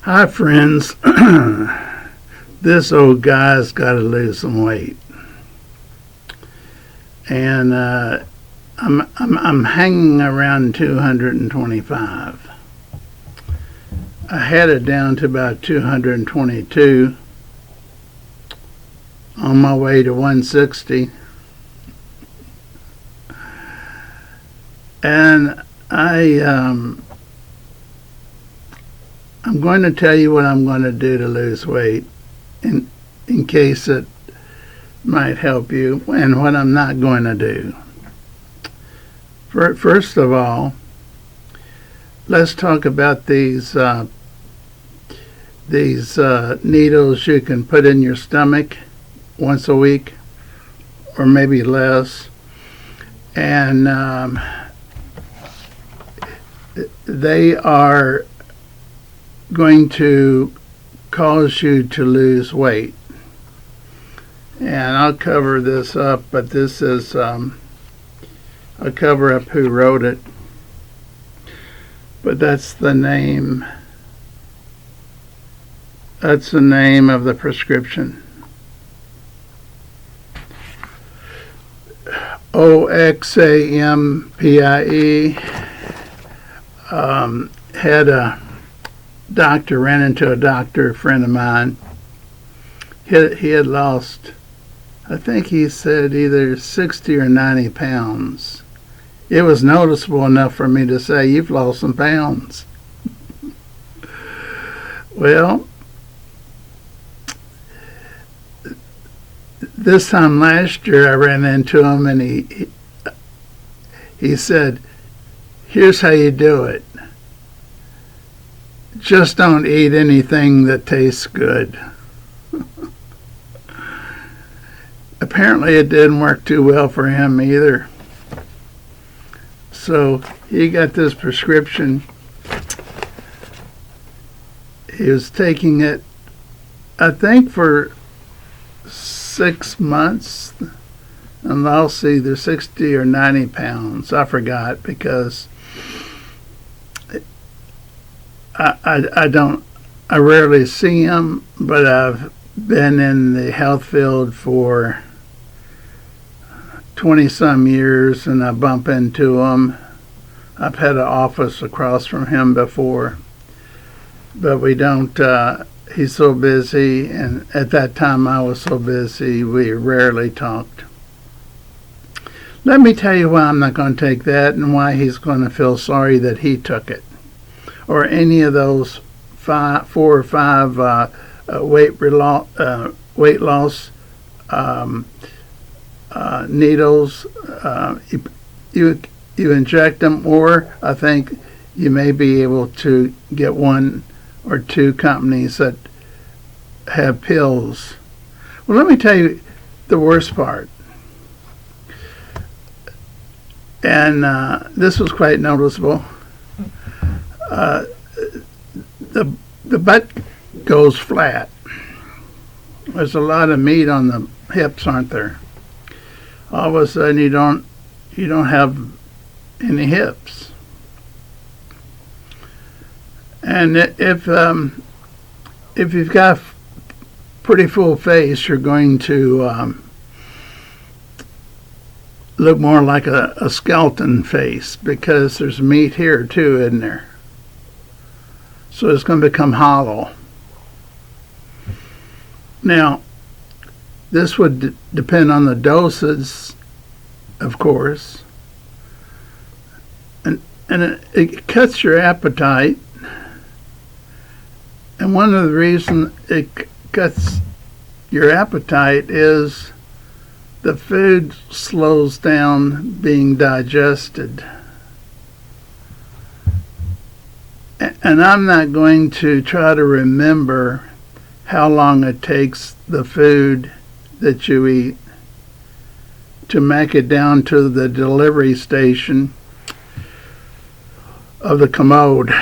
Hi, friends. This old guy's got to lose some weight, and I'm hanging around 225. I had it down to about 222 on my way to 160, and I'm going to tell you what I'm going to do to lose weight in case it might help you, and what I'm not going to do. First of all, let's talk about these needles you can put in your stomach once a week or maybe less, and they are going to cause you to lose weight. And I'll cover this up, but this is I'll cover up who wrote it, but that's the name of the prescription. OXAMPIE. Had a doctor, ran into a doctor, a friend of mine. He had lost, I think he said, either 60 or 90 pounds. It was noticeable enough for me to say, "You've lost some pounds." Well, this time last year I ran into him, and he said, "Here's how you do it. Just don't eat anything that tastes good." Apparently it didn't work too well for him either. So he got this prescription. He was taking it, I think, for 6 months, and lost either 60 or 90 pounds. I forgot, because I rarely see him, but I've been in the health field for 20 some years, and I bump into him. I've had an office across from him before, but we don't, he's so busy, and at that time I was so busy, we rarely talked. Let me tell you why I'm not going to take that, and why he's going to feel sorry that he took it, or any of those 4 or 5 weight loss needles. You inject them, or I think you may be able to get 1 or 2 companies that have pills. Well, let me tell you the worst part, and this was quite noticeable. The butt goes flat. There's a lot of meat on the hips, aren't there? All of a sudden you don't have any hips. And if you've got a pretty full face, you're going to look more like a skeleton face, because there's meat here too, isn't there? So it's going to become hollow. Now, this would depend on the doses, of course, and it cuts your appetite. And one of the reasons it cuts your appetite is the food slows down being digested. And I'm not going to try to remember how long it takes the food that you eat to make it down to the delivery station of the commode.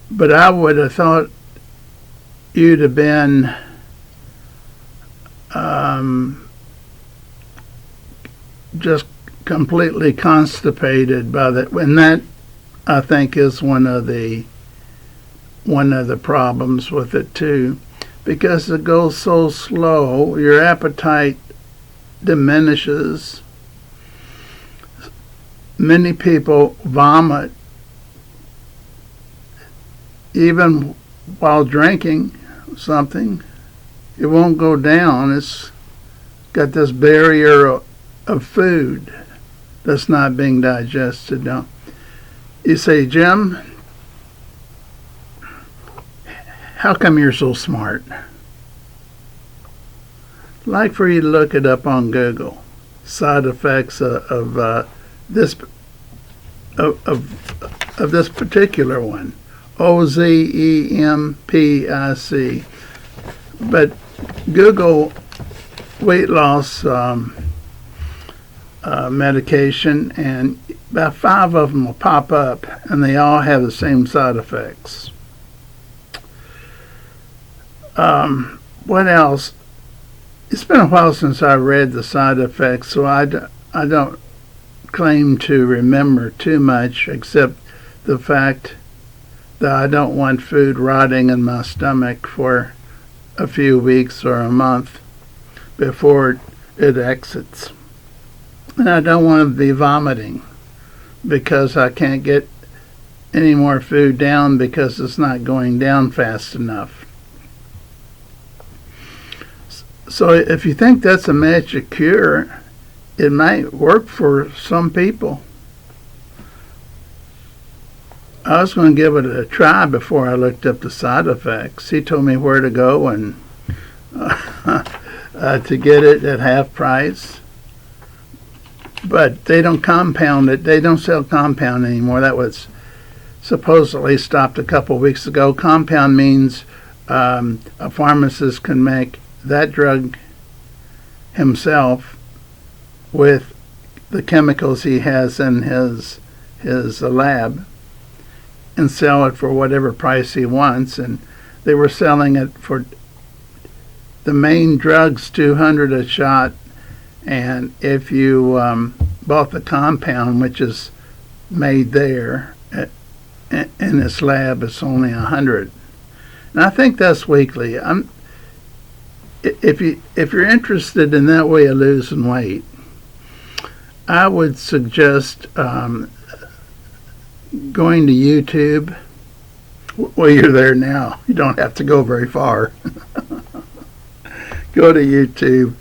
But I would have thought you'd have been just completely constipated by that when that I think is one of the problems with it too, because it goes so slow. Your appetite diminishes. Many people vomit even while drinking something. It won't go down. It's got this barrier of food that's not being digested now. You say, Jim, how come you're so smart? I'd like for you to look it up on Google. Side effects of this particular one, OZEMPIC. But Google weight loss medication, and about 5 of them will pop up, and they all have the same side effects. What else? It's been a while since I read the side effects, so I don't claim to remember too much, except the fact that I don't want food rotting in my stomach for a few weeks or a month before it exits. And I don't want to be vomiting because I can't get any more food down because it's not going down fast enough. So if you think that's a magic cure, it might work for some people. I was going to give it a try before I looked up the side effects. He told me where to go and to get it at half price. But they don't compound it. They don't sell compound anymore. That was supposedly stopped a couple of weeks ago. Compound means a pharmacist can make that drug himself with the chemicals he has in his lab and sell it for whatever price he wants. And they were selling it for the main drugs $200 a shot, and if you bought the compound, which is made there in this lab, it's only $100. And I think that's weekly. If you're interested in that way of losing weight, I would suggest going to YouTube. Well, you're there now. You don't have to go very far. Go to YouTube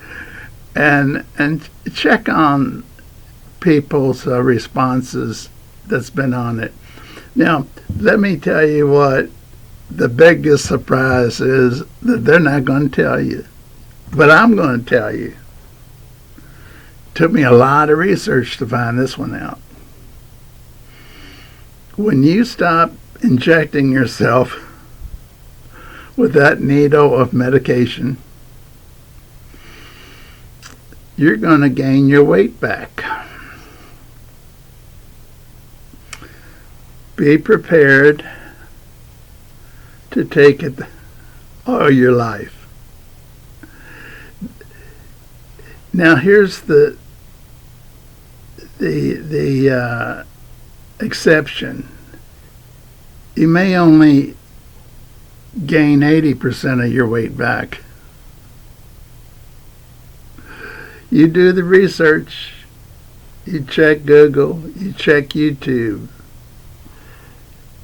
and check on people's responses that's been on it. Now, let me tell you what the biggest surprise is, that they're not going to tell you. But I'm going to tell you. Took me a lot of research to find this one out. When you stop injecting yourself with that needle of medication, you're going to gain your weight back. Be prepared to take it all your life. Now here's the exception. You may only gain 80% of your weight back. You do the research, you check Google, you check YouTube.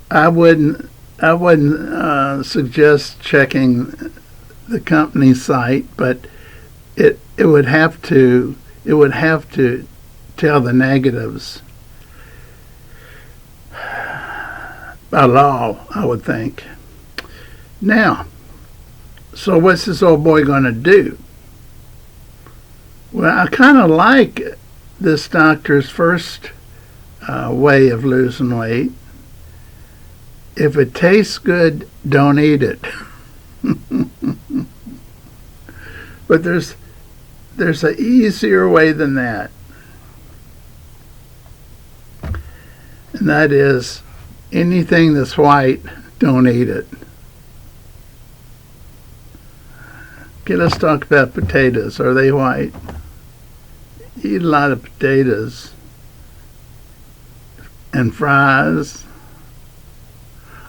I wouldn't suggest checking the company site, but it would have to tell the negatives by law, I would think. Now, so what's this old boy going to do? Well, I kind of like this doctor's first way of losing weight. If it tastes good, don't eat it. But there's an easier way than that. And that is, anything that's white, don't eat it. Okay, let's talk about potatoes. Are they white? Eat a lot of potatoes and fries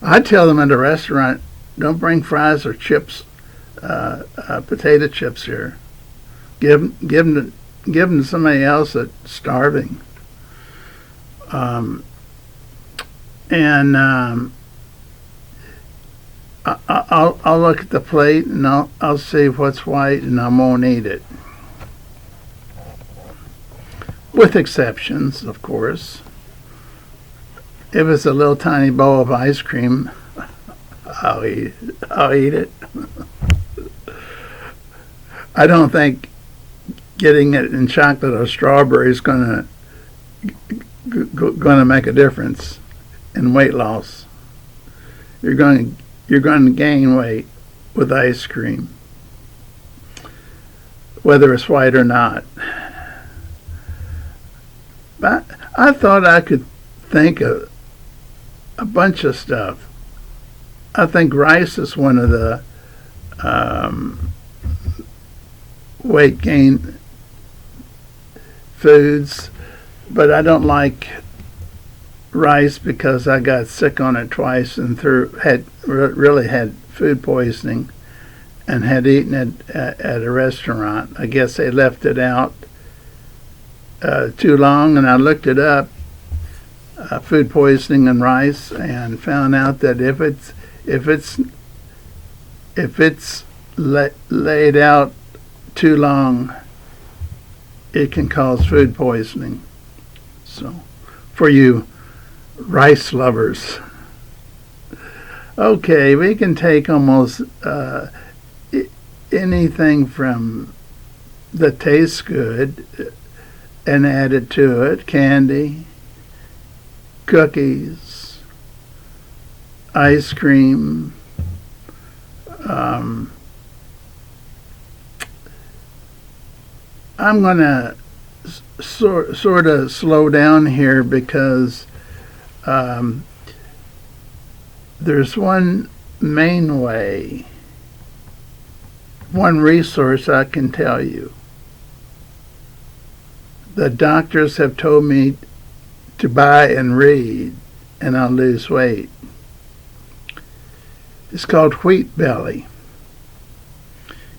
I tell them at a restaurant, don't bring fries or chips, potato chips here. Give them to somebody else that's starving. And I'll look at the plate and I'll see what's white and I won't eat it. With exceptions, of course. If it's a little tiny bowl of ice cream, I'll eat it. I don't think getting it in chocolate or strawberry is going to make a difference in weight loss. You're going to gain weight with ice cream, whether it's white or not. But I thought I could think of a bunch of stuff. I think rice is one of the weight gain foods, but I don't like rice because I got sick on it twice and really had food poisoning and had eaten it at a restaurant. I guess they left it out too long, and I looked it up, food poisoning and rice, and found out that if it's laid out too long, it can cause food poisoning. So, for you rice lovers. Okay, we can take almost anything from that tastes good and add it to it. Candy, cookies, ice cream, I'm going to sort of slow down here because there's one main way, one resource I can tell you. The doctors have told me to buy and read, and I'll lose weight. It's called Wheat Belly.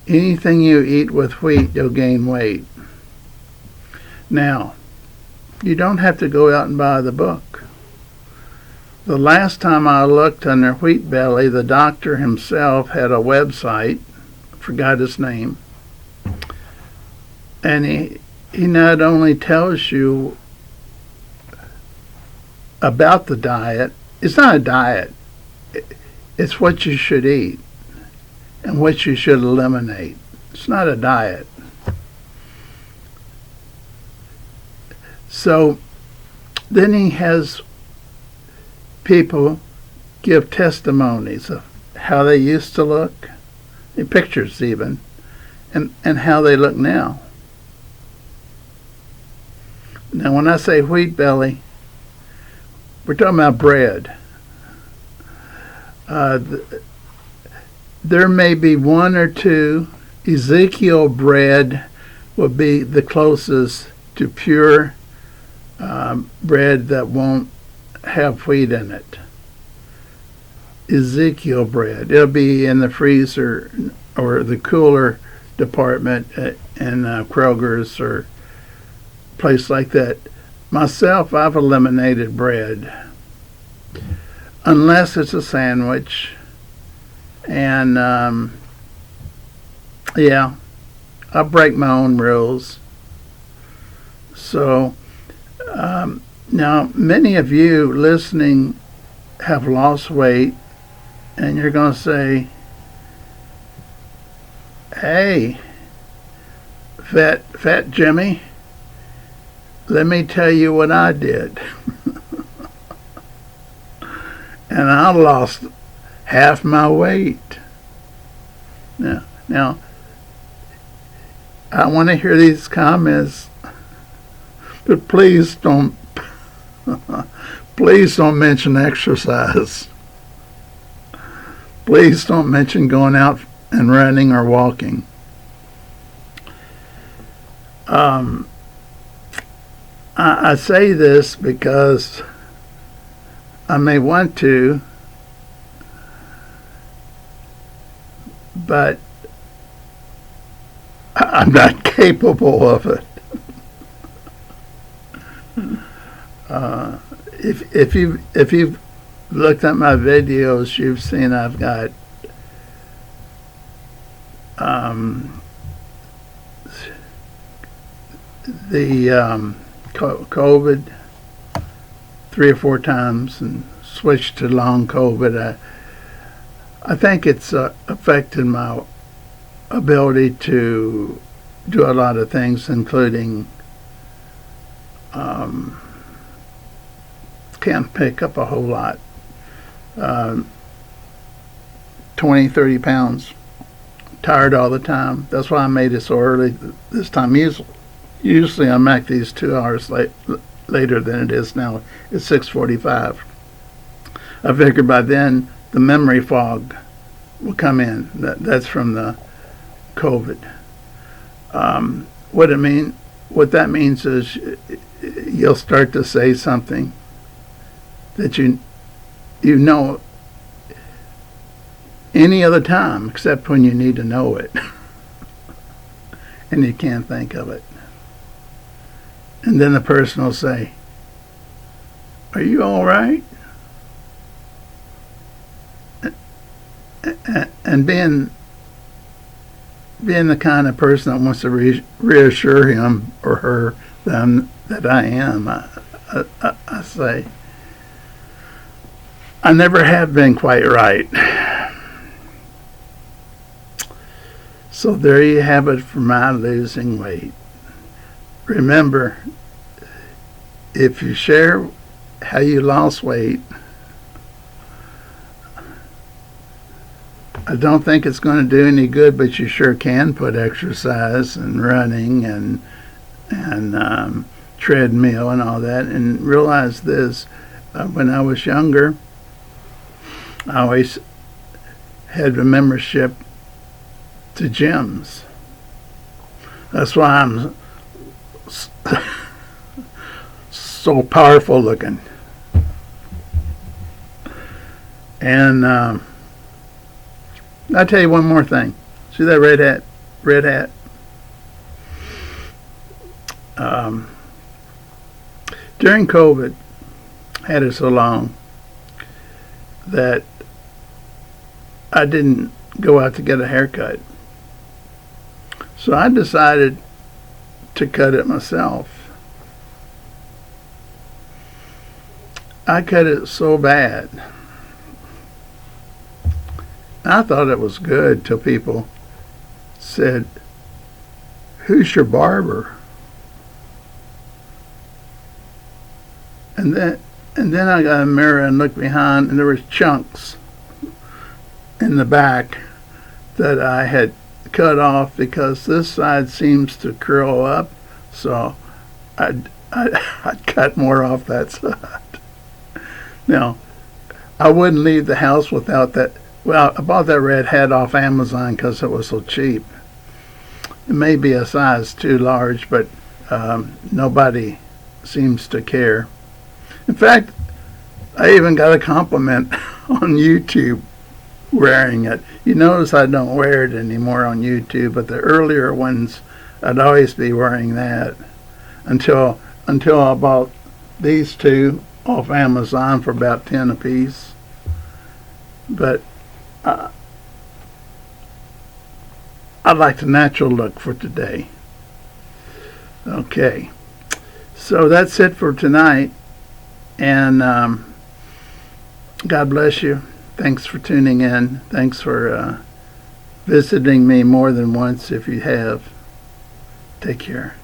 Anything you eat with wheat, you'll gain weight. Now, you don't have to go out and buy the book. The last time I looked under Wheat Belly, the doctor himself had a website, forgot his name, and he not only tells you about the diet, it's not a diet, it's what you should eat and what you should eliminate. It's not a diet. So then he has people give testimonies of how they used to look, pictures even, and how they look now. Now when I say Wheat Belly, we're talking about bread. There may be one or two. Ezekiel bread will be the closest to pure bread that won't have wheat in it. Ezekiel bread. It'll be in the freezer or the cooler department in Kroger's or place like that. Myself, I've eliminated bread unless it's a sandwich, and yeah, I break my own rules. So now many of you listening have lost weight, and you're going to say, hey, fat Jimmy, let me tell you what I did. And I lost half my weight. Now I want to hear these comments, but please don't mention exercise. Please don't mention going out and running or walking. I say this because I may want to, but I'm not capable of it. If you've looked at my videos, you've seen I've got the COVID 3 or 4 times and switched to long COVID. I think it's affected my ability to do a lot of things, including can't pick up a whole lot. 20, 30 pounds. Tired all the time. That's why I made it so early this time. Usually I make these 2 hours later than it is now. It's 6:45. I figured by then the memory fog will come in. That's from the COVID. What that means is you'll start to say something that you know any other time except when you need to know it. And you can't think of it. And then the person will say, "Are you all right?" And being the kind of person that wants to reassure him or them that I am, I say, I never have been quite right. So there you have it for my losing weight. Remember, if you share how you lost weight, I don't think it's going to do any good, but you sure can put exercise and running and treadmill and all that. And realize this, when I was younger, I always had a membership to gyms. That's why I'm so powerful looking. And I'll tell you one more thing. See that red hat? Red hat. During COVID, I had it so long that I didn't go out to get a haircut. So I decided to cut it myself. I cut it so bad. I thought it was good till people said, "Who's your barber?" And then I got a mirror and looked behind, and there was chunks in the back that I had cut off because this side seems to curl up, so I'd cut more off that side. Now, I wouldn't leave the house without that. Well, I bought that red hat off Amazon because it was so cheap. It may be a size too large, but nobody seems to care. In fact, I even got a compliment on YouTube wearing it. You notice I don't wear it anymore on YouTube, but the earlier ones, I'd always be wearing that until I bought these two off Amazon for about 10 apiece. But I like the natural look for today. Okay, so that's it for tonight, and God bless you. Thanks for tuning in. Thanks for visiting me more than once if you have. Take care.